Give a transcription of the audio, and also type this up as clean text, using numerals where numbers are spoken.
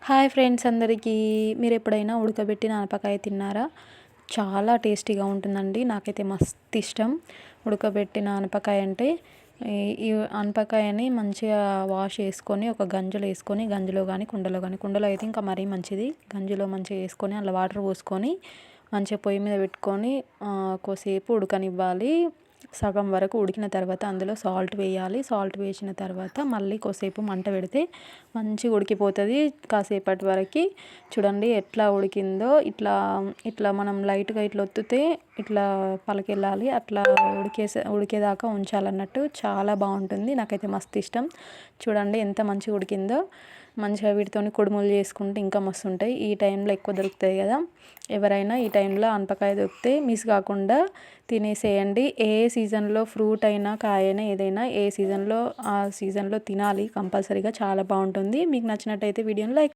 Hi friends అందరికీ. మీరు ఎప్పుడైనా ఉడకబెట్టిన ఆనపకాయ తిన్నారా? చాలా టేస్టీగా ఉంటుందండి. నాకైతే మస్తు ఇష్టం ఉడకబెట్టిన ఆనపకాయ అంటే. ఈ ఆనపకాయని మంచిగా వాష్ చేసుకొని ఒక గంజులో వేసుకొని, గంజులో కానీ కుండలో కానీ, కుండలో అయితే ఇంకా మరీ మంచిది. గంజులో మంచిగా వేసుకొని అందులో వాటర్ పోసుకొని మంచిగా పొయ్యి మీద పెట్టుకొని కొద్దిసేపు ఉడకనివ్వాలి. సగం వరకు ఉడికిన తర్వాత అందులో సాల్ట్ వేయాలి. సాల్ట్ వేసిన తర్వాత మళ్ళీ కొద్దిసేపు మంట పెడితే మంచిగా ఉడికిపోతుంది. కాసేపటి వరకు చూడండి ఎట్లా ఉడికిందో. ఇట్లా ఇట్లా మనం లైట్గా ఇట్లా ఒత్తితే ఇట్లా పలకెళ్ళాలి. అట్లా ఉడికేదాకా ఉంచాలన్నట్టు. చాలా బాగుంటుంది. నాకైతే మస్తు ఇష్టం. చూడండి ఎంత మంచిగా ఉడికిందో. మంచిగా వీటితోని కుడుములు చేసుకుంటే ఇంకా మస్తు ఉంటాయి. ఈ టైంలో ఎక్కువ దొరుకుతాయి కదా. ఎవరైనా ఈ టైంలో ఆనపకాయ దొరికితే మిస్ కాకుండా తినేసేయండి. ఏ సీజన్లో ఫ్రూట్ అయినా కాయ అయినా ఏదైనా ఏ సీజన్లో ఆ సీజన్లో తినాలి కంపల్సరీగా. చాలా బాగుంటుంది. మీకు నచ్చినట్టయితే వీడియోని లైక్